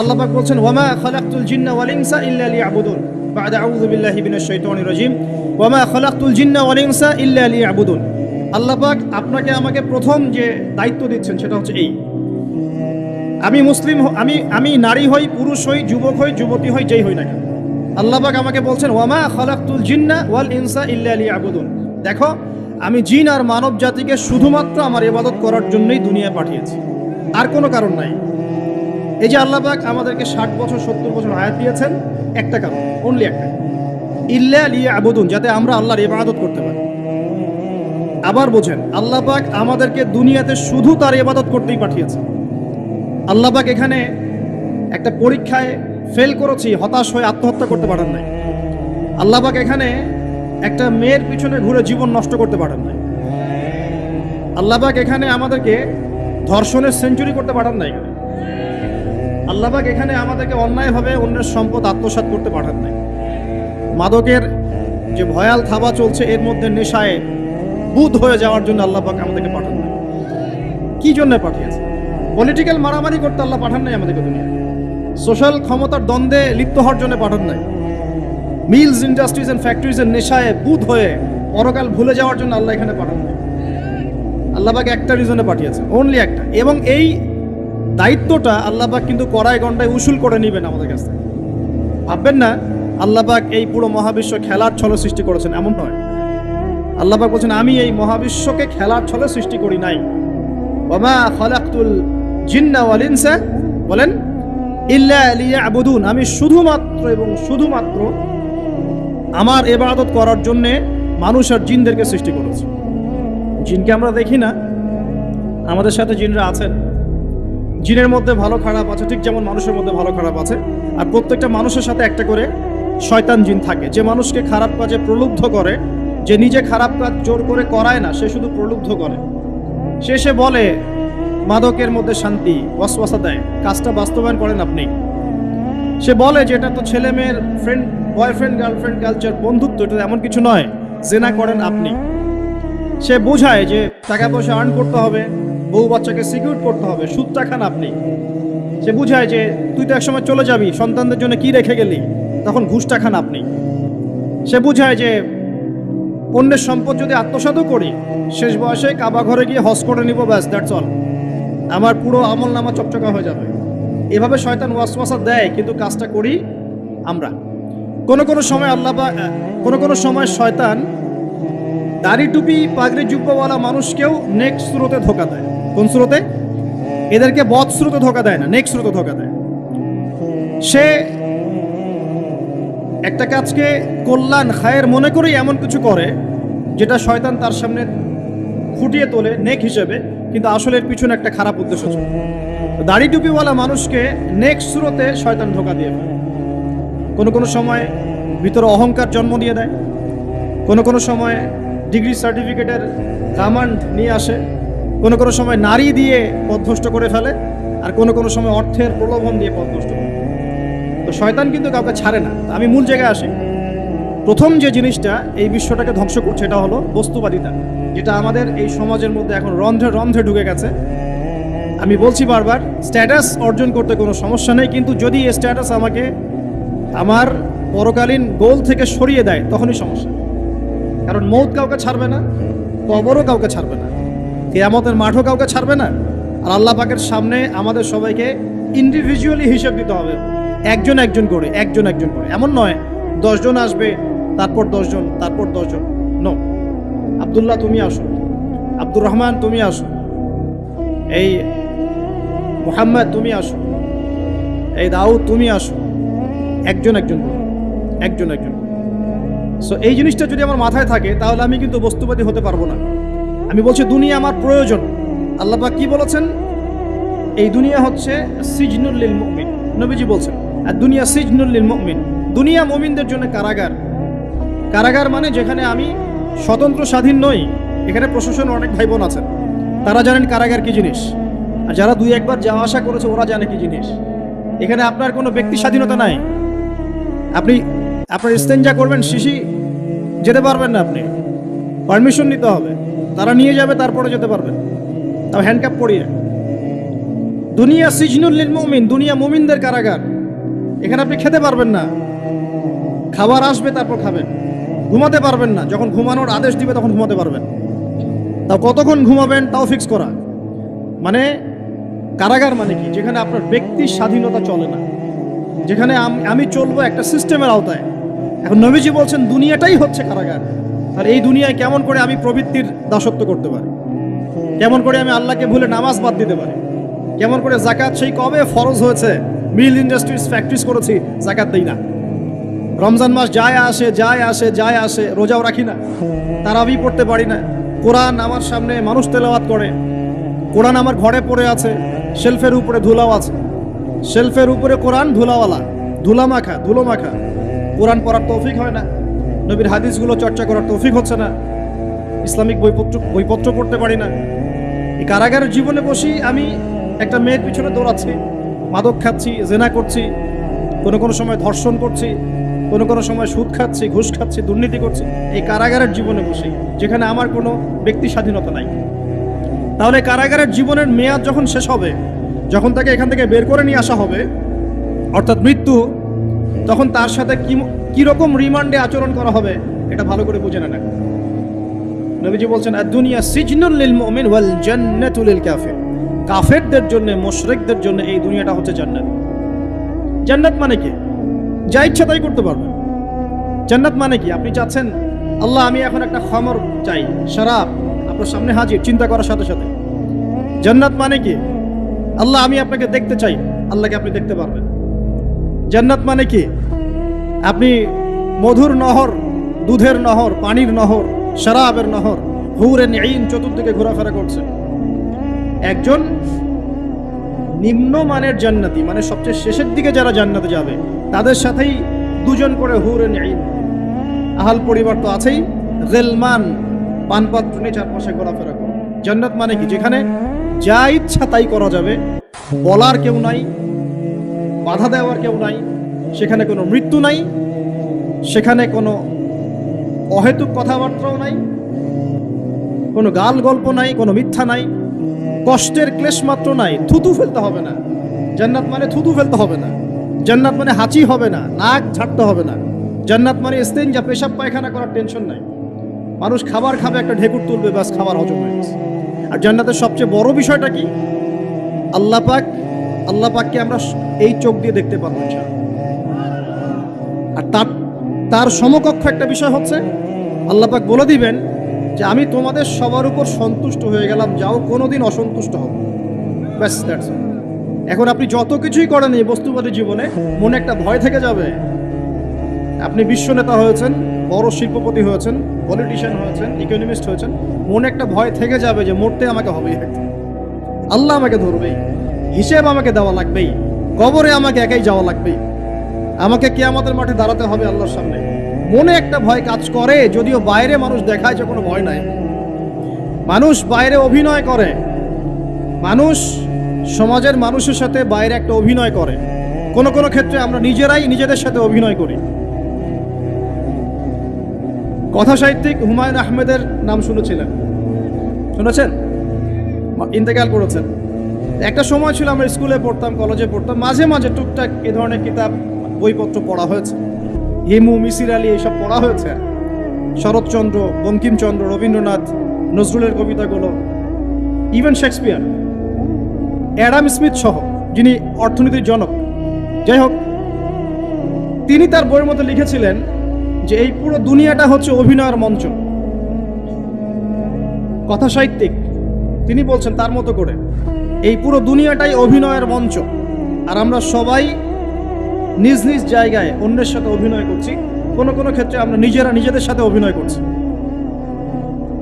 আল্লাহ পাক বলছেন ওয়ামা খালাকতুল জিন্না ওয়াল ইনসা ইল্লা লিয়াবুদুন বা'দা আউযু বিল্লাহি মিনাশ শাইতানির রাজিম ওয়ামা খালাকতুল জিন্না ওয়াল ইনসা ইল্লা লিয়াবুদুন। আল্লাহ পাক আপনাকে আমাকে প্রথম যে দায়িত্ব দিচ্ছেন সেটা হচ্ছে এই, আমি মুসলিম আমি নারী হই, পুরুষ হই, যুবক হই, যুবতী হই, যেই হই না কেন, আল্লাহ পাক আমাকে বলছেন ওয়ামা খালাকতুল জিন্না ওয়াল ইনসা ইল্লা লিয়াবুদুন। দেখো, আমি জিন আর মানব জাতিকে শুধুমাত্র আমার ইবাদত করার জন্যই দুনিয়ায় পাঠিয়েছি, আর কোনো কারণ নাই। এই যে আল্লাহ পাক আমাদেরকে 60 বছর 70 বছর হায়াত দিয়েছেন, একটা কারণ, অনলি একটা, ইল্লা লিয়াবুদুন, যাতে আমরা আল্লাহর ইবাদত করতে পারি। আবার বোঝেন, আল্লাহ পাক আমাদেরকে দুনিয়াতে শুধু তার ইবাদত করতেই পাঠিয়েছে। আল্লাহ পাক এখানে একটা পরীক্ষায় ফেল করেছি হতাশ হয়ে আত্মহত্যা করতে পারেন নাই। আল্লাহ পাক এখানে একটা মেয়ের পিছনে ঘুরে জীবন নষ্ট করতে পারেন নাই। আল্লাহ পাক এখানে আমাদেরকে ধর্ষণের সেঞ্চুরি করতে পারেন নাই। আল্লাহ পাক এখানে আমাদেরকে অন্যায়ভাবে অন্যের সম্পদ আত্মসাৎ করতে পারেন নাই। মাদকের যে ভয়াল থাবা চলছে এর মধ্যে নেশায় বুধ হয়ে যাওয়ার জন্য আল্লাহ পাক আমাদেরকে পাঠান নাই। কি জন্য পাঠিয়েছে? পলিটিক্যাল মারামারি করতে আল্লাহ পাঠান নাই আমাদেরকে দুনিয়া। সোশ্যাল ক্ষমতার দ্বন্দ্বে লিপ্ত হওয়ার জন্য পাঠান নাই। মিলস, ইন্ডাস্ট্রিজ এন্ড ফ্যাক্টরিজের নেশায় বুধ হয়ে পরকাল ভুলে যাওয়ার জন্য আল্লাহ এখানে পাঠান নাই। আল্লাহ পাক একটা রিজনে পাঠিয়েছেন, অনলি একটা। এবং এই দায়িত্বটা আল্লাহ পাক কিন্তু কড়াই গন্ডায় উসুল করে নেবেন আমাদের কাছ থেকে। ভাববেন না আল্লাহ পাক এই পুরো মহাবিশ্ব খেলার ছলে সৃষ্টি করেছেন, এমন নয়। আল্লাহ পাক বলছেন আমি এই মহাবিশ্বকে খেলার ছলে সৃষ্টি করি নাই। ওয়ামা খালাকতুল জিন্না ওয়াল ইনসা, বলেন, ইল্লা লিয়াবুদুন, আমি শুধুমাত্র এবং শুধুমাত্র আমার ইবাদত করার জন্যে মানুষ আর জিনদেরকে সৃষ্টি করেছি। জিনকে আমরা দেখি না, আমাদের সাথে জিনরা আছেন। জিনের মধ্যে ভালো খারাপ আছে, ঠিক যেমন মানুষের মধ্যে ভালো খারাপ আছে। আর প্রত্যেকটা মানুষের সাথে একটা করে শয়তান জিন থাকে, যে মানুষকে খারাপ কাজে প্রলুব্ধ করে, যে নিজে খারাপ কাজ জোর করে করায় না, সে শুধু প্রলুব্ধ করে। সে বলে মাদকের মধ্যে শান্তি, ওয়াসওয়াসা দেয়, কাজটা বাস্তবায়ন করেন আপনি। সে বলে যে এটা তো ছেলে মেয়ের ফ্রেন্ড, বয়ফ্রেন্ড গার্লফ্রেন্ড কালচার, বন্ধুত্ব, এটা এমন কিছু নয়, জেনা করেন আপনি। সে বোঝায় যে টাকা পয়সা আর্ন করতে হবে, বউ বাচ্চাকে সিকিউর করতে হবে, সুদটা খান আপনি। সে বুঝায় যে তুই তো একসময় চলে যাবি, সন্তানদের জন্য কি রেখে গেলি, তখন ঘুষটা খান আপনি। সে বুঝায় যে অন্যের সম্পদ যদি আত্মসাৎও করি, শেষ বয়সে কাবা ঘরে গিয়ে হজ করে নিব, ব্যাস, দ্যাটস অল, আমার পুরো আমল নামা চকচকা হয়ে যাবে। এভাবে শয়তান ওয়াসওয়াসা দেয়, কিন্তু কাজটা করি আমরা। কোনো সময় কোনো সময় শয়তান দাড়ি টুপি পাগড়ি জুব্বাওয়ালা মানুষকেও নেক্সট স্রোতে ধোকা দেয়। কোন স্রোতে? এদেরকে বদ স্রোতে ধোকা দেয় না, নেক্সট স্রোতে ধোকা দেয়। সে একটা কাজকে কল্যাণ খায়ের মনে করেই এমন কিছু করে যেটা শয়তান তার সামনে ফুটিয়ে তোলে নেক হিসেবে, কিন্তু আসলে এর পিছনে একটা খারাপ উদ্দেশ্য ছিল। দাড়ি টুপিওয়ালা মানুষকে নেক্সট স্রোতে শয়তান ধোকা দিয়ে ফেলে। কোনো সময় ভিতরে অহংকার জন্ম দিয়ে দেয়, কোনো সময় ডিগ্রি সার্টিফিকেটের কামান্ড নিয়ে আসে, কোনো সময় নারী দিয়ে পথভ্রষ্ট করে ফেলে, আর কোনো সময় অর্থের প্রলোভন দিয়ে পথভ্রষ্ট করে। তো শয়তান কিন্তু কাউকে ছাড়ে না। আমি মূল জায়গায় আসি। প্রথম যে জিনিসটা এই বিশ্বটাকে ধ্বংস করছে এটা হলো বস্তুবাদিতা, যেটা আমাদের এই সমাজের মধ্যে এখন রন্ধ্রে রন্ধ্রে ঢুকে গেছে। আমি বলছি বারবার, স্ট্যাটাস অর্জন করতে কোনো সমস্যা নেই, কিন্তু যদি এই স্ট্যাটাস আমাকে আমার পরকালীন গোল থেকে সরিয়ে দেয়, তখনই সমস্যা। কারণ মৌত কাউকে ছাড়বে না, কবরও কাউকে ছাড়বে না, কিয়ামতের মাঠও কাউকে ছাড়বে না। আর আল্লাহ পাকের সামনে আমাদের সবাইকে ইন্ডিভিজুয়ালি হিসেব দিতে হবে, একজন একজন করে। এমন নয় 10 জন আসবে, তারপর 10 জন, তারপর 10 জন। নো, আব্দুল্লাহ তুমি আসো, আব্দুর রহমান তুমি আসো, এই মুহাম্মদ তুমি আসো, এই দাউদ তুমি আসো, একজন একজন করে। সো এই জিনিসটা যদি আমার মাথায় থাকে, তাহলে আমি কিন্তু বস্তুবাদী হতে পারবো না। আমি বলছি দুনিয়া আমার প্রয়োজন। আল্লাহ পাক কি বলেছেন? এই দুনিয়া হচ্ছে সিজনুল লিল মুমিন, নবীজি বলছেন, আর দুনিয়া সিজনুল লিল মুমিন, দুনিয়া মুমিনদের জন্য কারাগার মানে যেখানে আমি স্বতন্ত্র স্বাধীন নই। এখানে প্রশাসন অনেক ভাই বোন আছেন, তারা জানেন কারাগার কি জিনিস, আর যারা 2-1 বার যাওয়া আসা করেছে ওরা জানে কি জিনিস। এখানে আপনার কোনো ব্যক্তি স্বাধীনতা নাই। আপনি আপনার ইস্তেঞ্জা করবেন, শিশি যেতে পারবেন না, আপনি পারমিশন নিতে হবে, তারা নিয়ে যাবে, তারপরে যেতে পারবেন, তাও হ্যান্ডকাপ পরিয়ে। দুনিয়া সিজনুল লিল মুমিন, দুনিয়া মুমিনদের কারাগার। এখানে আপনি খেতে পারবেন না, খাবার আসবে তারপর খাবেন। ঘুমাতে পারবেন না, যখন ঘুমানোর আদেশ দিবে তখন ঘুমাতে পারবেন। তাও কতক্ষণ ঘুমাবেন তাও ফিক্স করা। মানে কারাগার মানে কি? যেখানে আপনার ব্যক্তির স্বাধীনতা চলে না, যেখানে আমি চলবো একটা সিস্টেমের আওতায়। এখন নবীজি বলছেন দুনিয়াটাই হচ্ছে কারাগার। আর এই দুনিয়ায় কেমন করে আমি প্রবৃত্তির দাসত্ব করতে পারি? কেমন করে আমি আল্লাহকে ভুলে নামাজ বাদ দিতে পারি? কেমন করে জাকাত সেই কবে ফরজ হয়েছে, মিল ইন্ডাস্ট্রিজ ফ্যাক্টরিজ করেছি, জাকাত দেই না। রমজান মাস যায় আসে যায় আসে যায় আসে, রোজাও রাখি না, তারাবি পড়তে পারি না। কোরআন আমার সামনে মানুষ তেলাওয়াত করে, কোরআন আমার ঘরে পড়ে আছে, শেলফের উপরে ধুলাও আছে, শেলফের উপরে কোরআন ধুলাওয়ালা, ধুলো মাখা। কোরআন পড়ার তৌফিক হয় না, নবীর হাদিসগুলো চর্চা করার তৌফিক হচ্ছে না, ইসলামিক বইপত্র পড়তে পারি না। এই কারাগারের জীবনে বসি আমি একটা মেয়ের পিছনে দৌড়াচ্ছি, মাদক খাচ্ছি, জেনা করছি, কোনো সময় ধর্ষণ করছি, কোনো সময় সুদ খাচ্ছি, ঘুষ খাচ্ছি, দুর্নীতি করছি। এই কারাগারের জীবনে বসি, যেখানে আমার কোনো ব্যক্তি স্বাধীনতা নাই। তাহলে কারাগারের জীবনের মেয়াদ যখন শেষ হবে, যখন তাকে এখান থেকে বের করে নিয়ে আসা হবে, অর্থাৎ মৃত্যু, তখন তার সাথে কিরকম রিমান্ডে আচরণ করা হবে এটা ভালো করে বুঝে নেন। নবীজি বলছেন দুনিয়া সিজনুল লিল মুমিন ওয়াল জান্নাতু লিল কাফির। কাফেরদের জন্য, মুশরিকদের জন্য এই দুনিয়াটা হচ্ছে জান্নাত। জান্নাত মানে কি? যা ইচ্ছা তাই করতে পারবেন। জান্নাত মানে কি? আপনি চাচ্ছেন আল্লাহ আমি এখন একটা খামর চাই, শরাব আপনার সামনে হাজির, চিন্তা করার সাথে সাথে। জান্নাত মানে কি? আল্লাহ আমি আপনাকে দেখতে চাই, আল্লাহকে আপনি দেখতে পারবেন। জান্নাত মানে কি? আপনি মধুর নহর, দুধের নহর, পানির নহর, শরাবের নহর, হুরে নিঈন চতুর্দিকে ঘোরাফেরা করছে। একজন নিম্নমানের জান্নাতি, মানে সবচেয়ে শেষের দিকে যারা জান্নাতে যাবে, তাদের সাথেই দুজন করে হুরে নিঈন, আহাল পরিবার তো আছেই, গেলমান পানপাত্র নিয়ে চারপাশে ঘোরাফেরা করে। জান্নাত মানে কি? যেখানে যা ইচ্ছা তাই করা যাবে, বলার কেউ নাই, বাধা দেওয়ার কেউ নাই, সেখানে কোনো মৃত্যু নাই, সেখানে কোনো অহেতুক কথাবার্তাও নাই, কোনো গাল গল্প নাই, কোনো মিথ্যা নাই, কষ্টের ক্লেশ মাত্র নাই। থুতু ফেলতে হবে না। জান্নাত মানে থুতু ফেলতে হবে না। জান্নাত মানে হাঁচি হবে না, নাক ঝাড়তে হবে না। জান্নাত মানে ইস্তেঞ্জা, পেশাব পায়খানা করার টেনশন নাই। মানুষ খাবার খাবে, একটা ঢেকুর তুলবে, ব্যাস খাবার হজম হয়ে গেছে। আর জান্নাতের সবচেয়ে বড় বিষয়টা কি? আল্লাহ পাককে আমরা এই চোখ দিয়ে দেখতে পারবো। আর তার সমকক্ষ একটা বিষয় হচ্ছে আল্লাহ পাক বলে দিবেন যে আমি তোমাদের সবার উপর সন্তুষ্ট হয়ে গেলাম, যাও কোনোদিন অসন্তুষ্ট হবে। ব্যাস দ্যাটস অল। এখন আপনি যত কিছুই করেন এই বস্তুবাদী জীবনে, মনে একটা ভয় থেকে যাবে। আপনি বিশ্ব নেতা হয়েছেন, বড় শিল্পপতি হয়েছেন, পলিটিশিয়ান হয়েছেন, ইকোনমিস্ট হয়েছেন, মনে একটা ভয় থেকে যাবে যে মরতে আমাকে হবেই, আল্লাহ আমাকে ধরবেই, হিসেব আমাকে দেওয়া লাগবেই, কবরে আমাকে একাই যাওয়া লাগবেই, আমাকে কিয়ামতের মাঠে দাঁড়াতে হবে আল্লাহর সামনে। মনে একটা ভয় কাজ করে, যদিও বাইরে মানুষ দেখায় যে কোনো ভয় নাই। মানুষ বাইরে অভিনয় করে, মানুষ সমাজের মানুষের সাথে বাইরে একটা অভিনয় করে। কোনো ক্ষেত্রে আমরা নিজেরাই নিজেদের সাথে অভিনয় করি। কথা সাহিত্যিক হুমায়ুন আহমেদের নাম শুনেছেন? ইন্তেকাল করেছেন। একটা সময় ছিল আমরা স্কুলে পড়তাম, কলেজে পড়তাম, মাঝে মাঝে টুকটাক এ ধরনের কিতাব বইপত্র পড়া হয়েছে। হিমু, মিসির আলী এইসব পড়া হয়েছে। শরৎচন্দ্র, বঙ্কিমচন্দ্র, রবীন্দ্রনাথ, নজরুলের কবিতাগুলো, ইভেন শেক্সপিয়ার, অ্যাডাম স্মিথ সহ, যিনি অর্থনীতির জনক। যাই হোক, তিনি তার বইয়ের মধ্যে লিখেছিলেন যে এই পুরো দুনিয়াটা হচ্ছে অভিনয়ের মঞ্চ। কথা সাহিত্যিক তিনি বলছেন তার মতো করে এই পুরো দুনিয়াটাই অভিনয়ের মঞ্চ, আর আমরা সবাই নিজ নিজ জায়গায় অন্যের সাথে অভিনয় করছি। কোনো ক্ষেত্রে আমরা নিজেদের সাথে অভিনয় করছি।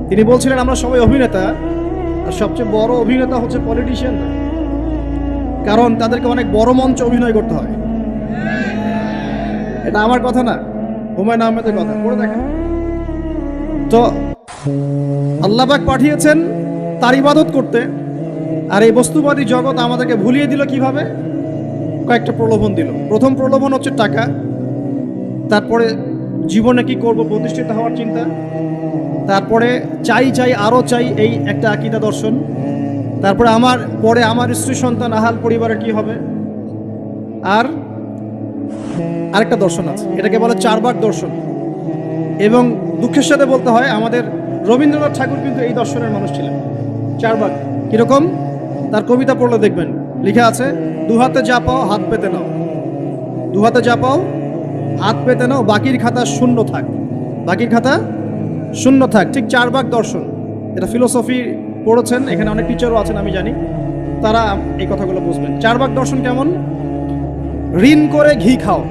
তিনি বলছিলেন আমরা সবাই অভিনেতা, আর সবচেয়ে বড় অভিনেতা হচ্ছে পলিটিশিয়ান, কারণ তাদেরকে অনেক বড় মঞ্চ অভিনয় করতে হয়। এটা আমার কথা না, হুমায়ুন আহমেদের কথা, পড়ে দেখেন তো। আল্লাহ পাক পাঠিয়েছেন তার ইবাদত করতে, আর এই বস্তুবাদী জগৎ আমাদেরকে ভুলিয়ে দিল কিভাবে? কয়েকটা প্রলোভন দিল। প্রথম প্রলোভন হচ্ছে টাকা, তারপরে জীবনে কি করব, প্রতিষ্ঠিত হওয়ার চিন্তা, তারপরে চাই আরো চাই, এই একটা আকীদা দর্শন, তারপরে আমার স্ত্রী সন্তান আহাল পরিবারের কি হবে। আর আরেকটা দর্শন আছে, এটাকে বলে চারবাক দর্শন। এবং দুঃখের সাথে বলতে হয়, আমাদের রবীন্দ্রনাথ ঠাকুর কিন্তু এই দর্শনের মানুষ ছিলেন। চারবাক কিরকম, তার কবিতা পড়লে দেখবেন লিখা আছে, দুহাতে যা পাও হাত পেতে নাও, দুহাতে যা পাও হাত পেতে নাও, বাকির খাতা শূন্য থাক, বাকির খাতা শূন্য থাক। ঠিক চারবাক দর্শন, এটা ফিলোসফি পড়েছেন, এখানে অনেক টিচারও আছেন আমি জানি, তারা এই কথাগুলো বুঝবেন। চারবাক দর্শন কেমন, ঋণ করে ঘি খাও,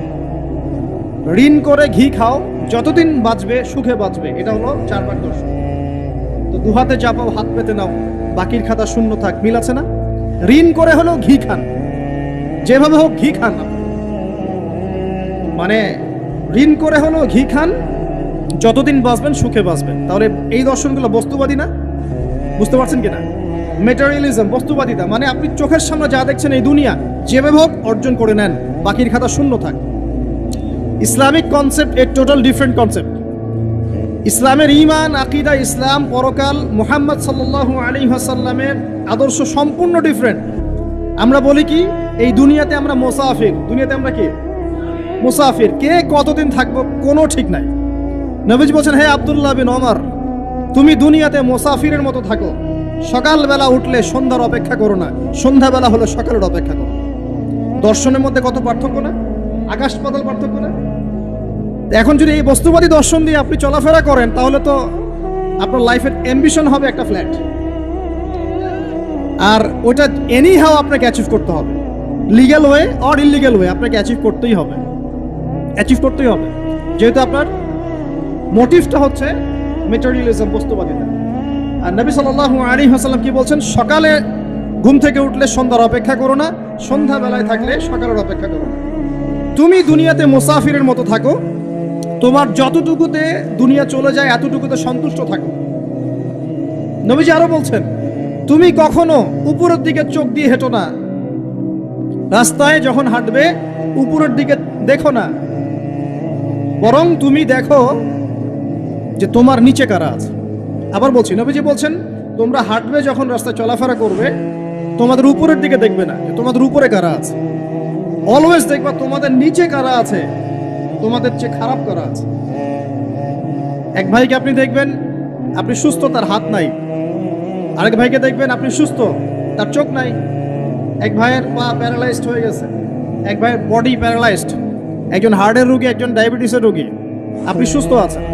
ঋণ করে ঘি খাও, যতদিন বাঁচবে সুখে বাঁচবে, এটা হলো চারবাক দর্শন। তো দুহাতে যা পাও হাত পেতে নাও, বাকির খাতা শূন্য থাক, মিল আছে না? ঋণ করে হলেও ঘি খান, যেভাবে হোক ঘি খান, মানে ঋণ করে হলেও ঘি খান, যতদিন বাঁচবেন সুখে বাঁচবেন। তাহলে এই দর্শনগুলো বস্তুবাদী না? বুঝতে পারছেন কিনা? মেটেরিয়ালিজম, বস্তুবাদিতা, মানে আপনি চোখের সামনে যা দেখছেন এই দুনিয়া, যেভাবে হোক অর্জন করে নেন, বাকির খাতা শূন্য থাক। ইসলামিক কনসেপ্ট এ টোটাল ডিফারেন্ট কনসেপ্ট। ইসলামের ঈমান, আকীদা, ইসলাম, পরকাল, মুহাম্মদ সাল্লাল্লাহু আলাইহি ওয়াসাল্লামের আদর্শ সম্পূর্ণ ডিফারেন্ট। আমরা বলি কি, এই দুনিয়াতে আমরা মুসাফির, দুনিয়াতে আমরা কি মুসাফির, কে কতদিন থাকবো কোনো ঠিক নাই। নবীজি বলছেন, হে আব্দুল্লাহ বিন ওমর, তুমি দুনিয়াতে মুসাফিরের মতো থাকো, সকালবেলা উঠলে সন্ধ্যার অপেক্ষা করো না, সন্ধ্যাবেলা হলে সকালের অপেক্ষা করো। দর্শনের মধ্যে কত পার্থক্য না, আকাশ পাতাল পার্থক্য না? এখন যদি এই বস্তুবাদী দর্শন দিয়ে আপনি চলাফেরা করেন, তাহলে তো আপনার লাইফের অ্যাম্বিশন হবে একটা ফ্ল্যাট, আর ওটা এনি হাও আপনাকে অ্যাচিভ করতে হবে, legal way or illegal way, আপনাকে অ্যাচিভ করতেই হবে, অ্যাচিভ করতেই হবে, যেহেতু আপনার মোটিভটা হচ্ছে মেটেরিয়ালিজম, বস্তুবাদিতা। আর নবী সাল্লাল্লাহু আলাইহি ওয়াসাল্লাম কি বলছেন, সকালে ঘুম থেকে উঠলে সন্ধ্যার অপেক্ষা করো না, সন্ধ্যাবেলায় থাকলে সকালের অপেক্ষা করো না। তুমি দুনিয়াতে মুসাফিরের মতো থাকো, তোমার যতটুকুতে দুনিয়া চলে যায় এতটুকুতে সন্তুষ্ট থাকো। নবীজি আরো বলছেন, তুমি কখনো উপরের দিকে চোখ দিয়ে হেঁটো না, রাস্তায় যখন হাঁটবে উপরের দিকে দেখো না, বরং তুমি দেখো যে তোমার নিচে কারা আছে। আবার বলছি, নবীজি বলছেন, তোমরা হাঁটবে যখন রাস্তায় চলাফেরা করবে, তোমাদের উপরের দিকে দেখবে না যে তোমাদের উপরে কারা আছে, অলওয়েজ দেখবা তোমাদের নিচে কারা আছে, তোমাদের চেয়ে খারাপ কারা আছে। এক ভাইকে আপনি দেখবেন আপনি সুস্থ, তার হাত নাই। আরেক ভাইকে দেখবেন আপনি সুস্থ, তার চোখ নাই। এক ভাইয়ের পা প্যারালাইজড হয়ে গেছে, এক ভাইয়ের বডি প্যারালাইজড, একজন হার্টের রোগী, একজন ডায়াবেটিসের রোগী, আপনি সুস্থ আছেন,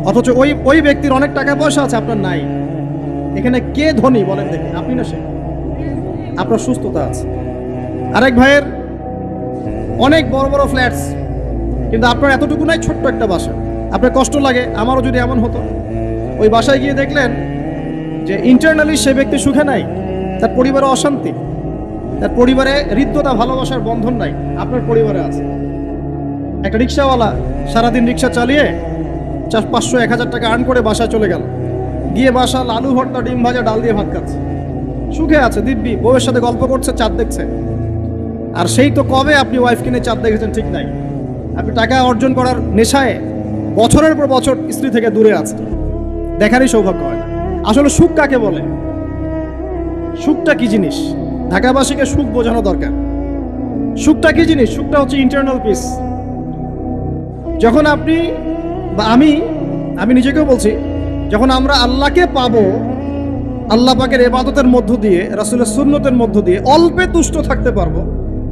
অথচ ওই ব্যক্তির অনেক টাকা পয়সা আছে, আপনার নাই। এখানে কে ধনী বলেন দেখি, আপনি না সে? আপনার সুস্থতা আছে। আরেক ভাইয়ের অনেক বড় বড় ফ্ল্যাটস, কিন্তু আপনার এতটুকু নাই, ছোট্ট একটা বাসা। আপনার কষ্ট লাগে, আমারও যদি এমন হতো। ওই বাসায় গিয়ে দেখলেন যে ইন্টারনালি সে ব্যক্তি সুখে নাই, তার পরিবারে অশান্তি, তার পরিবারে হৃদ্যতা ভালোবাসার বন্ধন নাই, আপনার পরিবারে আছে। একটা রিক্সাওয়ালা সারাদিন রিক্সা চালিয়ে 500-1000 টাকা আর্ন করে বাসায় চলে গেল, গিয়ে বাসা আলু ভর্তা, ডিম ভাজা, ডাল দিয়ে ভাত খাচ্ছে, সুখে আছে দিব্যি, বউয়ের সাথে গল্প করছে, চাঁদ দেখছে। আর সেই তো কবে আপনি ওয়াইফ কিনে চাঁদ দেখেছেন ঠিক নাই, আপনি টাকা অর্জন করার নেশায় বছরের পর বছর স্ত্রী থেকে দূরে আছে, দেখারই সৌভাগ্য হয় না। আসলে সুখ কাকে বলে, সুখটা কি জিনিস, ঢাকাবাসীকে সুখ বোঝানো দরকার। সুখটা কি জিনিস? সুখটা হচ্ছে ইন্টারনাল পিস। যখন আপনি বা আমি নিজেকেও বলছি, যখন আমরা আল্লাহকে পাবো, আল্লাহ পাকের ইবাদতের মধ্য দিয়ে, রাসূলের সুন্নতের মধ্য দিয়ে অল্পে তুষ্ট থাকতে পারবো,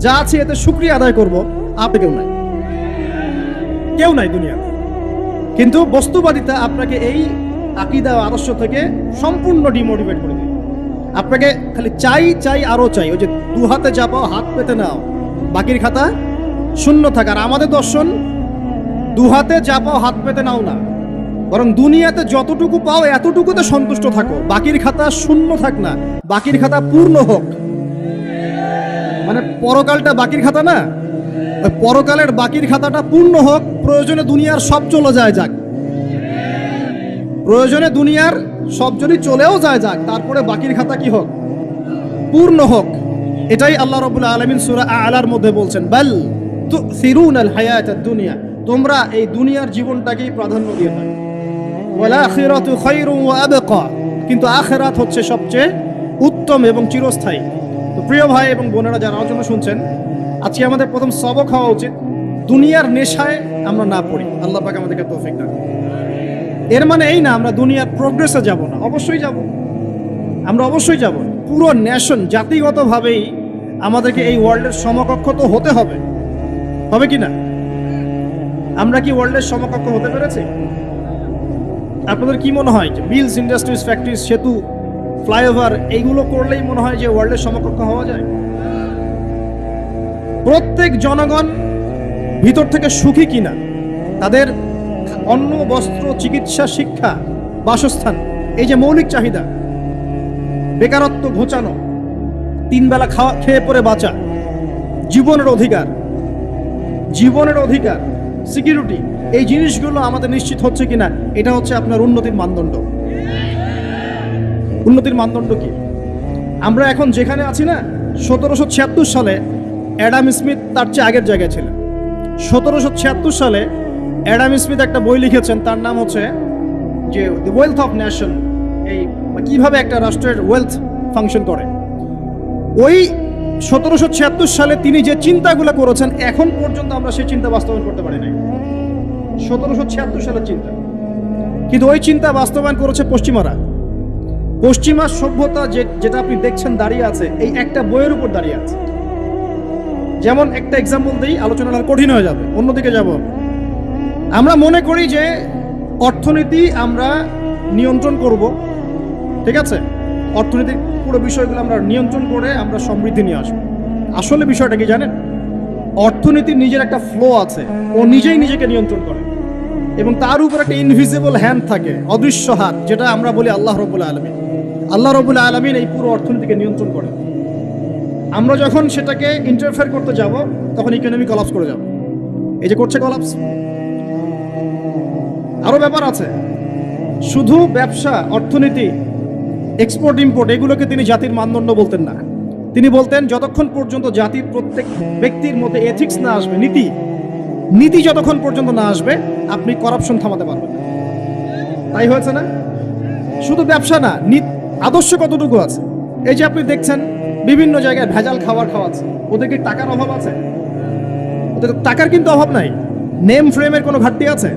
যা আছে এতে শুকরিয়া আদায় করব, আপনি কেউ নাই দুনিয়াতে। কিন্তু বস্তুবাদিতা আপনাকে এই আকীদা আদর্শ থেকে সম্পূর্ণ ডিমোটিভেট করে দেবে। আপনাকে খালি চাই আরো চাই, ওই যে দু হাতে যা পাও হাত পেতে নাও, বাকির খাতা শূন্য থাকার। আমাদের দর্শন দু হাতে যা পাও হাত পেতে নাও না, বরং দুনিয়াতে যতটুকু পাও এতটুকুতে সন্তুষ্ট থাকো, বাকির খাতা শূন্য থাক না, বাকির খাতা পূর্ণ হোক। মানে পরকালটা বাকির খাতা না, ওই পরকালের বাকির খাতাটা পূর্ণ হোক। প্রয়োজনে দুনিয়ার সব চলে যায় যাক, প্রয়োজনে দুনিয়ার সব যদি চলেও যায় যাক, তারপরে বাকির খাতা কি হোক? পূর্ণ হোক। এটাই আল্লাহ রাব্বুল আলামিন সূরা আ'লার মধ্যে বলছেন, বাল তুসিরুনাল হায়াতাদ দুনিয়া, তোমরা এই দুনিয়ার জীবনটাকেই প্রাধান্য দিয়ে থাকো। ওয়াল আখিরাতু খায়রুন ওয়া আবকা, কিন্তু আখিরাত হচ্ছে সবচেয়ে উত্তম এবং চিরস্থায়ী। তো প্রিয় ভাই এবং বোনেরা যারা আলোচনা শুনছেন, আজকে আমাদের প্রথম সবক হওয়া উচিত দুনিয়ার নেশায় আমরা না পড়ি। আল্লাহ পাক আমাদেরকে তৌফিক দান। এর মানে এই না আমরা দুনিয়ার প্রোগ্রেসে যাব না, অবশ্যই যাব, আমরা অবশ্যই যাব। পুরো নেশন জাতিগতভাবেই আমাদেরকে এই ওয়ার্ল্ডের সমকক্ষ তো হতে হবে, হবে কি না? আমরা কি ওয়ার্ল্ডের সমকক্ষ হতে পেরেছি? আপনাদের কি মনে হয় যে মিলস, ইন্ডাস্ট্রিজ, ফ্যাক্টরিজ, সেতু, ফ্লাইওভার এইগুলো করলেই মনে হয় যে ওয়ার্ল্ডের সমকক্ষ হওয়া যায়? প্রত্যেক জনগণ ভিতর থেকে সুখী কিনা, তাদের অন্ন, বস্ত্র, চিকিৎসা, শিক্ষা, বাসস্থান, এই যে মৌলিক চাহিদা, বেকারত্ব ঘোচানো, 3 বেলা খেয়ে পরে বাঁচা, জীবনের অধিকার, সিকিউরিটি, এই জিনিসগুলো আমাদের নিশ্চিত হচ্ছে কিনা, এটা হচ্ছে আপনার উন্নতির মানদণ্ড। উন্নতির মানদণ্ড কি? আমরা এখন যেখানে আছি না, 1776 সালে অ্যাডাম স্মিথ তার চেয়ে আগের জায়গায় ছিলেন। 1776 সালে অ্যাডাম স্মিথ একটা বই লিখেছেন, তার নাম হচ্ছে যে দি ওয়েলথ অফ নেশন, এই কিভাবে একটা রাষ্ট্রের ওয়েলথ ফাংশন করে। ওই 1776 সালে তিনি যে চিন্তাগুলো করেছেন, এখন পর্যন্ত আমরা সেই চিন্তা বাস্তবায়ন করতে পারি নাই। 1776 সালের চিন্তা, কিন্তু ওই চিন্তা বাস্তবায়ন করেছে পশ্চিমারা। পশ্চিমা সভ্যতা যেটা আপনি দেখছেন দাঁড়িয়ে আছে, এই একটা বইয়ের উপর দাঁড়িয়ে আছে। যেমন একটা এক্সাম্পল দিই, আলোচনাটা কঠিন হয়ে যাবে, অন্যদিকে যাব। আমরা মনে করি যে অর্থনীতি আমরা নিয়ন্ত্রণ করব, ঠিক আছে, অর্থনৈতিক পুরো বিষয়গুলো আমরা নিয়ন্ত্রণ করে আমরা সমৃদ্ধি নিয়ে আসবো। আসলে বিষয়টা কি জানেন? অর্থনীতির নিজের একটা ফ্লো আছে, ও নিজেই নিজেকে নিয়ন্ত্রণ করে, এবং তার উপর একটা ইনভিজিবল হ্যান্ড থাকে, অদৃশ্য হাত, যেটা আমরা বলি আল্লাহ রাব্বুল আলামিন। আল্লাহ রাব্বুল আলামিন এই পুরো অর্থনীতিকে নিয়ন্ত্রণ করে। আমরা যখন সেটাকে ইন্টারফেয়ার করতে যাব, তখন ইকোনমি কলাপস করে যাব। এই যে করছে কলাপস। আরো ব্যাপার আছে, শুধু ব্যবসা, অর্থনীতি, এক্সপোর্ট ইম্পোর্ট, এগুলোকে তিনি জাতির মানদণ্ড বলতেন না। তিনি বলতেন যতক্ষণ পর্যন্ত জাতির প্রত্যেক ব্যক্তির মধ্যে এথিক্স না আসবে, নীতি যতক্ষণ পর্যন্ত না আসবে, আপনি করাপশন থামাতে পারবেন না। তাই হয়েছে না? শুধু ব্যবসা না, আদর্শ কতটুকু আছে? এই যে আপনি দেখছেন বিভিন্ন জায়গায় ভেজাল খাবার খাওয়াচ্ছে, ওদের কি টাকার অভাব আছে? ওদের টাকার কিন্তু অভাব নাই। নেম ফ্রেমের কোনো ঘাটতি আছে?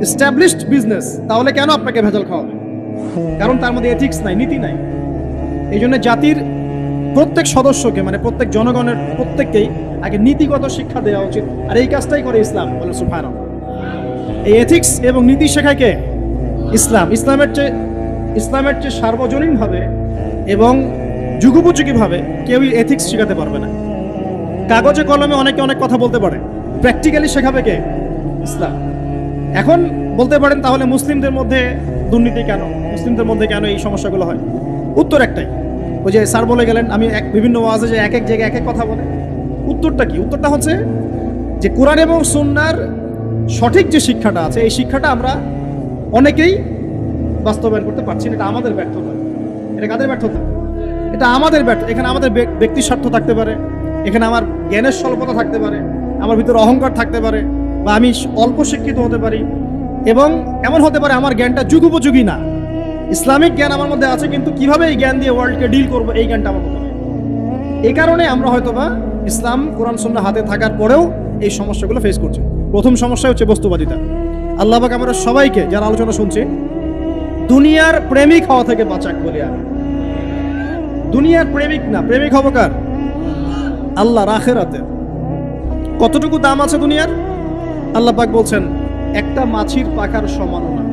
এস্টাবলিশড বিজনেস, তাহলে কেন আপনাকে ভেজাল খাওয়াবে? কারণ তার মধ্যে এথিক্স নাই, নীতি নাই। এই জন্য জাতির প্রত্যেক সদস্যকে, মানে প্রত্যেক জনগণের প্রত্যেককেই আগে নীতিগত শিক্ষা দেওয়া উচিত। আর এই কাজটাই করে ইসলাম, বলে সুবহানাল্লাহ। এই এথিক্স এবং নীতি শেখায় কে? ইসলাম। ইসলামের চেয়ে সার্বজনীনভাবে এবং যুগোপযোগীভাবে কেউই এথিক্স শেখাতে পারবে না। কাগজে কলমে অনেকে অনেক কথা বলতে পারে, প্র্যাকটিক্যালি শেখাবে কে? ইসলাম। এখন বলতে পারেন তাহলে মুসলিমদের মধ্যে দুর্নীতি কেন, মুসলিমদের মধ্যে কেন এই সমস্যাগুলো হয়? উত্তর একটাই, ওই যে স্যার বলে গেলেন, আমি বিভিন্ন ওয়াজে যে এক এক জায়গায় এক এক কথা বলে। উত্তরটা কি? উত্তরটা হচ্ছে যে কোরআন এবং সুন্নাহর সঠিক যে শিক্ষাটা আছে, এই শিক্ষাটা আমরা অনেকেই বাস্তবায়ন করতে পারছি না। এটা আমাদের ব্যর্থতা। এটা কাদের ব্যর্থতা? এটা আমাদের ব্যর্থ। এখানে আমাদের ব্যক্তির স্বার্থ থাকতে পারে, এখানে আমার জ্ঞানের স্বল্পতা থাকতে পারে, আমার ভিতরে অহংকার থাকতে পারে, বা আমি অল্প শিক্ষিত হতে পারি, এবং এমন হতে পারে আমার জ্ঞানটা যুগোপযোগী না। ইসলামিক জ্ঞান আমার মধ্যে আছে, কিন্তু কিভাবে এই জ্ঞান দিয়ে ওয়ার্ল্ডকে ডিল করবো, এই জ্ঞানটা আমার মধ্যে নেই। এই কারণে আমরা হয়তোবা ইসলাম, কোরআন সুন্নাহ হাতে থাকার পরেও এই সমস্যাগুলো ফেস করছি। প্রথম সমস্যা হচ্ছে বস্তুবাদিতা। আল্লাহ পাক আমরা সবাইকে, যারা আলোচনা শুনছি, দুনিয়ার প্রেমিক হওয়া থেকে বাঁচাক বলি আমি। দুনিয়ার প্রেমিক না, প্রেমিক হবো কার? আল্লাহর, আখিরাতের। কতটুকু দাম আছে দুনিয়ার? আল্লাহ পাক বলছেন একটা মাছির পাখার সমান না।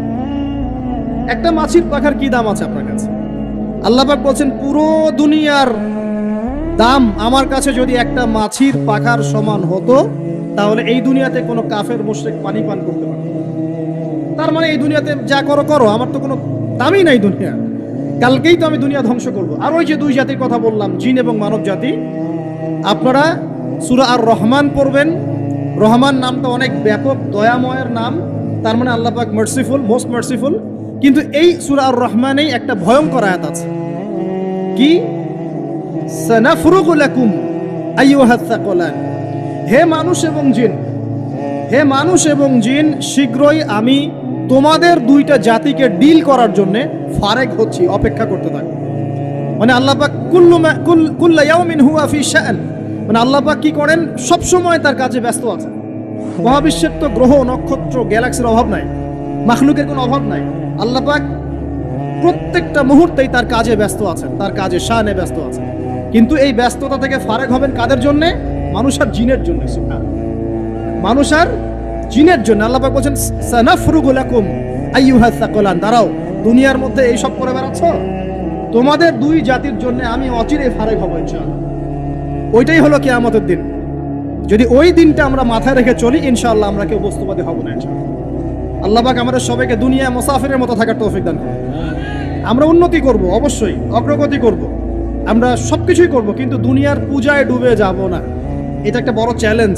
একটা মাছির পাখার কি দাম আছে আপনার কাছে? আল্লাহ পাক বলছেন পুরো দুনিয়ার দাম আমার কাছে যদি একটা মাছির পাখার সমান হতো, তাহলে এই দুনিয়াতে কোনো কাফের মুশরিক পানি পান করতে পারত। তার মানে এই দুনিয়াতে যা করো করো, আমার তো কোনো দামই নাই দুনিয়া। কালকেই তো আমি দুনিয়া ধ্বংস করব। আর ওই যে দুই জাতির কথা বললাম, জিন এবং মানব জাতি, আপনারা সূরা আর রহমান পড়বেন। রহমান নামটা অনেক ব্যাপক, দয়াময়ের নাম, তার মানে আল্লাহ পাক মার্সিফুল, মোস্ট মার্সিফুল। কিন্তু এই সূরা আর রহমানেই একটা ভয়ঙ্কর আয়াত আছে, কি? সানাফরুগু লাকুম আইয়ুহাস সাকলান। হে মানুষ এবং জিন, হে মানুষ এবং জিন, শীঘ্রই আমি তোমাদের দুইটা জাতিকে ডিল করার জন্য ফারেক হচ্ছি, অপেক্ষা করতে থাকো। মানে আল্লাহ পাক কুল্লা ইয়াউমিন হুয়া ফি শাআন, মানে আল্লাহ পাক কি করেন, সব সময় তার কাজে ব্যস্ত আছেন। মহাবিশ্বের তো গ্রহ নক্ষত্র গ্যালাক্সির অভাব নাই, মাখলুকের কোনো অভাব নাই। আল্লাহ পাক প্রত্যেকটা মুহূর্তেই তার কাজে ব্যস্ত আছেন, তার কাজে শানে ব্যস্ত আছেন। কিন্তু এই ব্যস্ততা থেকে ফারেক হবেন কাদের জন্য? মানুষ আর জিনের জন্য। মানুষ আর জিনের জন্য। আল্লাহ পাক বলেন সানাফরুগু লাকুম আইয়ুহাস সাকলান, দাঁড়াও, দুনিয়ার মধ্যে এই সব করে বেড়াচ্ছ, তোমাদের দুই জাতির জন্য আমি অচিরে ফারেক হব ইনশাআল্লাহ। ওইটাই হলো কিয়ামতের দিন। যদি ওই দিনটা আমরা মাথায় রেখে চলি, ইনশাআল্লাহ আমরা কেউ বস্তুবাদী হব না ইনশাআল্লাহ। আল্লাহ পাক আমাদের সবাইকে দুনিয়ায় মুসাফিরের মতো থাকার তৌফিক দান করুন। আমরা উন্নতি করব, অবশ্যই অগ্রগতি করব, আমরা সবকিছুই করব, কিন্তু দুনিয়ার পূজায় ডুবে যাব না। এটা একটা বড় চ্যালেঞ্জ।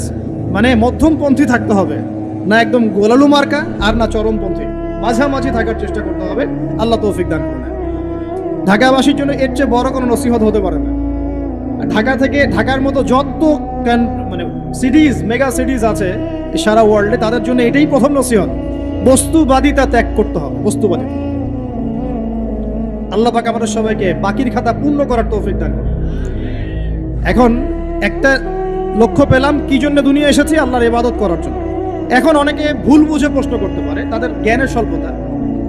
মানে মধ্যমপন্থী থাকতে হবে, না একদম গোলালু মার্কা আর না চরমপন্থী, মাঝামাঝি থাকার চেষ্টা করতে হবে। আল্লাহ তৌফিক দান করুন। ঢাকাবাসীর জন্য এর চেয়ে বড় কোনো নসিহত হতে পারে না। ঢাকা থেকে, ঢাকার মতো যত মানে সিটিজ, মেগা সিটিজ আছে সারা ওয়ার্ল্ডে, তাদের জন্য এটাই প্রথম নসিহত, বস্তুবাদিতা ত্যাগ করতে হবে। বস্তুবাদিতা। আল্লাহ পাক আমাদের সবাইকে বাকির খাতা পূর্ণ করার তৌফিক দান করুন। এখন একটা লক্ষ্য পেলাম, কি জন্য দুনিয়া এসেছি? আল্লাহর ইবাদত করার জন্য। এখন অনেকে ভুল বুঝে প্রশ্ন করতে পারে, তাদের জ্ঞানের স্বল্পতা।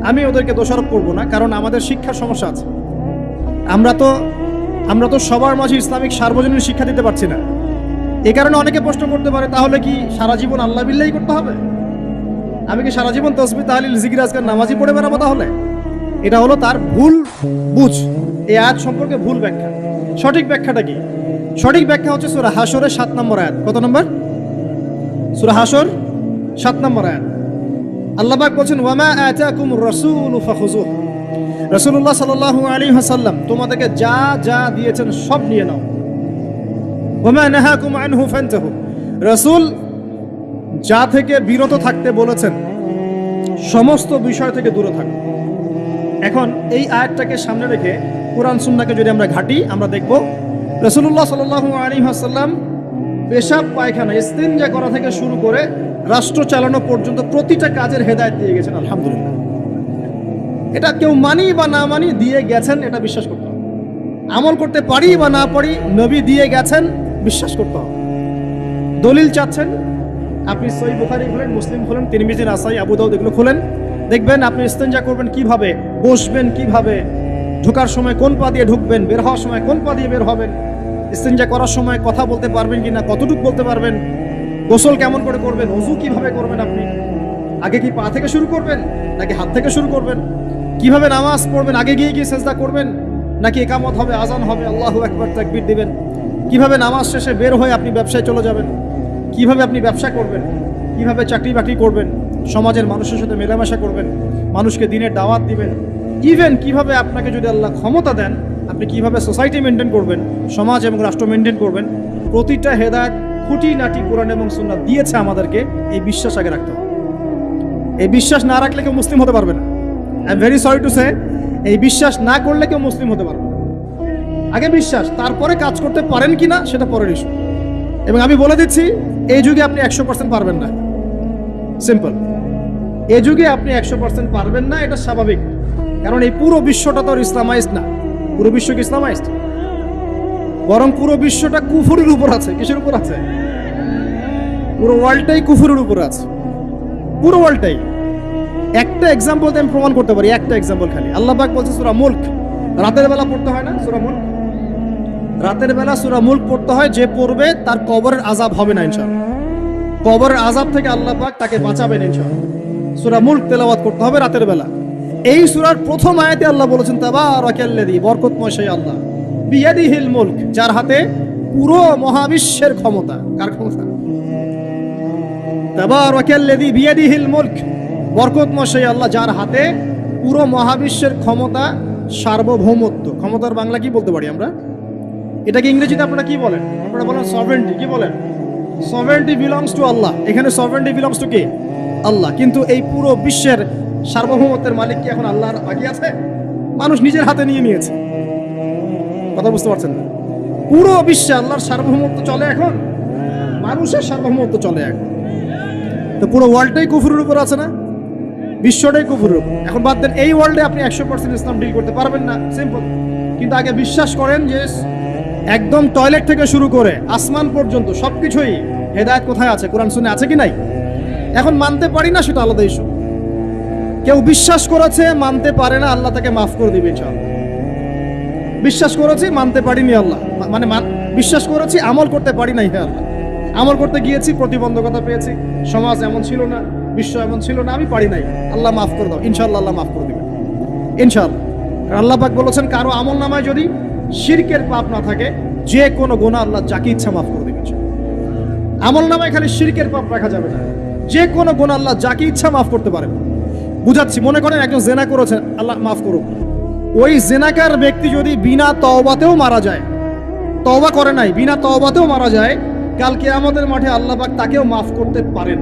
আমি ওদেরকে দোষারোপ করব না, কারণ আমাদের শিক্ষার সমস্যা আছে। আমরা তো সবার মাঝে ইসলামিক সার্বজনীন শিক্ষা দিতে পারছি না। এই কারণে অনেকে প্রশ্ন করতে পারে, তাহলে কি সারা জীবন আল্লাহ বিল্লাহি করতে হবে? আমি কি সারা জীবন তাসবিহ তাহলিল জিকির আজকার নামাজি পড়ে বেড়াবো? তাহলে এটা হলো তার ভুল বুঝ। এই আয়াত সম্পর্কে ভুল ব্যাখ্যা। সঠিক ব্যাখ্যাটা কি? সঠিক ব্যাখ্যা হচ্ছে সূরা হাশরের 7 নম্বর আয়াত। কত নম্বর? সূরা হাশর 7 নম্বর আয়াত। আল্লাহ পাক বলেন, ওয়ামা আতাকুমুর রাসূলু ফাখুযুহু। রাসূলুল্লাহ সাল্লাল্লাহু আলাইহি ওয়াসাল্লাম তোমাদেরকে যা যা দিয়েছেন সব নিয়ে নাও। ওয়ামা নাহাকুম আনহু ফান্তাহু। রাসূল যা থেকে বিরত থাকতে বলেছেন সমস্ত বিষয় থেকে দূরে থাকো। এখন এই আয়াতটাকে সামনে রেখে কোরআন সুন্নাহকে যদি আমরা ঘাঁটি, আমরা দেখব রাসূলুল্লাহ সাল্লাল্লাহু আলাইহি ওয়াসাল্লাম পেশাব পায়খানা ইস্তিনজা করা থেকে শুরু করে রাষ্ট্র চালানো পর্যন্ত প্রতিটা কাজের হেদায়েত দিয়ে গেছেন। আলহামদুলিল্লাহ। এটা কেউ মানি বা না মানি, দিয়ে গেছেন, এটা বিশ্বাস করতে হবে। আমল করতে পারি বা না পারি, নবী দিয়ে গেছেন, বিশ্বাস করতে হবে। দলিল চাচ্ছেন, আপনি সহিহ বুখারী খুলেন, মুসলিম খুলেন, তিরমিজি, নাসাই, আবু দাউদ এগুলো খুলেন, দেখবেন আপনি ইস্তেঞ্জা করবেন কিভাবে, বসবেন কিভাবে, ঢোকার সময় কোন পা দিয়ে ঢুকবেন, বের হওয়ার সময় কোন পা দিয়ে বের হবেন, ইস্তেঞ্জা করার সময় কথা বলতে পারবেন কিনা, কতটুকু বলতে পারবেন, গোসল কেমন করে করবেন, ওযু কিভাবে করবেন, আপনি আগে কি পা থেকে শুরু করবেন নাকি হাত থেকে শুরু করবেন, কিভাবে নামাজ পড়বেন, আগে গিয়ে সেজদা করবেন নাকি ইকামত হবে, আজান হবে, আল্লাহু আকবার তাকবীর দিবেন, কিভাবে নামাজ শেষে বের হয়ে আপনি ব্যবসায় চলে যাবেন, কিভাবে আপনি ব্যবসা করবেন, কিভাবে চাকরি বাকরি করবেন, সমাজের মানুষের সাথে মেলামেশা করবেন, মানুষকে দিনের দাওয়াত দিবেন, ইভেন কিভাবে আপনাকে যদি আল্লাহ ক্ষমতা দেন আপনি কিভাবে সোসাইটি মেনটেন করবেন, সমাজ এবং রাষ্ট্র মেনটেন করবেন, প্রতিটা হেদায়েত খুঁটিনাটি কোরআন এবং সুন্নাহ দিয়েছে আমাদেরকে। এই বিশ্বাস আগে রাখতে হবে। এই বিশ্বাস না রাখলে কেউ মুসলিম হতে পারবে না। I am very sorry to say, এই বিশ্বাস না করলে কেউ মুসলিম হতে পারবে না। আগে বিশ্বাস, তারপরে কাজ করতে পারেন কিনা সেটা পরের ইস্যু। এবং আমি বলে দিচ্ছি, এই যুগে আপনি 100% পারবেন না। সিম্পল, এই যুগে আপনি 100% পারবেন না, এটা স্বাভাবিক। কারণ এই পুরো বিশ্বটা তো ইসলামাইজড না। পুরো বিশ্ব কি ইসলামাইজড? বরং পুরো বিশ্বটা কুফরের উপর আছে। কিসের উপর আছে? পুরো ওয়ার্ল্ডটাই কুফরের উপর আছে, পুরো ওয়ার্ল্ডটাই। একটা এক্সাম্পল দিয়ে আমি প্রমাণ করতে পারি, একটা এক্সাম্পল খালি। আল্লাহ পাক বলছে সূরা মুলক, রাতের বেলা পড়তে হয় না সূরা মুলক? রাতের বেলা সূরা মুলক পড়তে হয়, যে পড়বে তার কবরের আযাব হবে না ইনশাআল্লাহ। কবরের আযাব থেকে আল্লাহ পাক তাকে বাঁচাবেন ইনশাআল্লাহ। সূরা মুলক তেলাওয়াত করতে হবে রাতের বেলা। এই সূরার প্রথম আয়াতে আল্লাহ বলেছেন, তাবারাকাল্লাযী, বরকতময় সেই আল্লাহ, বিয়াদিহিল মুলক, যার হাতে পুরো মহাবিশ্বের ক্ষমতা। কার ক্ষমতা? তাবারাকাল্লাযী বিয়াদিহিল মুলক, বরকতময় সেই আল্লাহ যার হাতে পুরো মহাবিশ্বের ক্ষমতা, সার্বভৌমত্ব। ক্ষমতার বাংলা কি বলতে পারি আমরা? এটাকে ইংরেজিতে আপনারা কি বলেন? আপনারা বলেন সভারেন্টি। কি বলেন? সভারেন্টি বিলংস টু আল্লাহ। এখানে সভারেন্টি বিলংস টু কে? আল্লাহ। কিন্তু এই পুরো বিশ্বের সার্বভৌমত্বের মালিক কি এখন আল্লাহর বাকি আছে? মানুষ নিজের হাতে নিয়ে নিয়েছে। কথা বুঝতে পারছেন না? পুরো বিশ্বে আল্লাহর সার্বভৌমত্ব চলে এখন, মানুষের সার্বভৌমত্ব চলে এখন। তো পুরো ওয়ার্ল্ডটাই কুফরের উপর আছে না? বিশ্বটাই কুফরের উপর। এখন বাদ দেন, এই ওয়ার্ল্ডে আপনি 100% ইসলাম ডিল করতে পারবেন না। সিম্পল, কিন্তু আগে বিশ্বাস করেন যে একদম টয়লেট থেকে শুরু করে আসমান পর্যন্ত সবকিছুই হেদায়েত কোথায় আছে, কোরআন শুনে আছে কি নাই? এখন মানতে পারি না, সেটা আলাদা ইস্যু। কেউ বিশ্বাস করেছে, মানতে পারে না, আল্লাহ তাকে মাফ করে দিবে ইনশাআল্লাহ। বিশ্বাস করেছি, মানতে পারিনি, আল্লাহ মানে বিশ্বাস করেছি, আমল করতে পারি নাই, হে আল্লাহ আমল করতে গিয়েছি, প্রতিবন্ধকতা পেয়েছি, সমাজ এমন ছিল না, বিশ্ব এমন ছিল না, আমি পারি নাই, আল্লাহ মাফ করে দাও। ইনশাআল্লাহ আল্লাহ মাফ করে দিবেন ইনশাআল্লাহ। কারণ আল্লাহ পাক বলেছেন, কারো আমল নামায় যদি শিরকের পাপ না থাকে, যে কোনো গুনাহ আল্লাহ যাকে ইচ্ছা মাফ করে দিবেন। আমল নামায় খালি শিরকের পাপ রাখা যাবে না, যে কোনো গুনাহ আল্লাহ যাকে ইচ্ছা মাফ করতে পারেন। বুঝাচ্ছি, মনে করেন একজন জেনা করেছেন, আল্লাহ মাফ করুক। ওই জেনাকার ব্যক্তি যদি বিনা তওবাতেও মারা যায়, তওবা করে নাই, বিনা তওবাতেও মারা যায়, কালকে আমাদের মাঠে আল্লাহ পাক তাকেও মাফ করতে পারেন।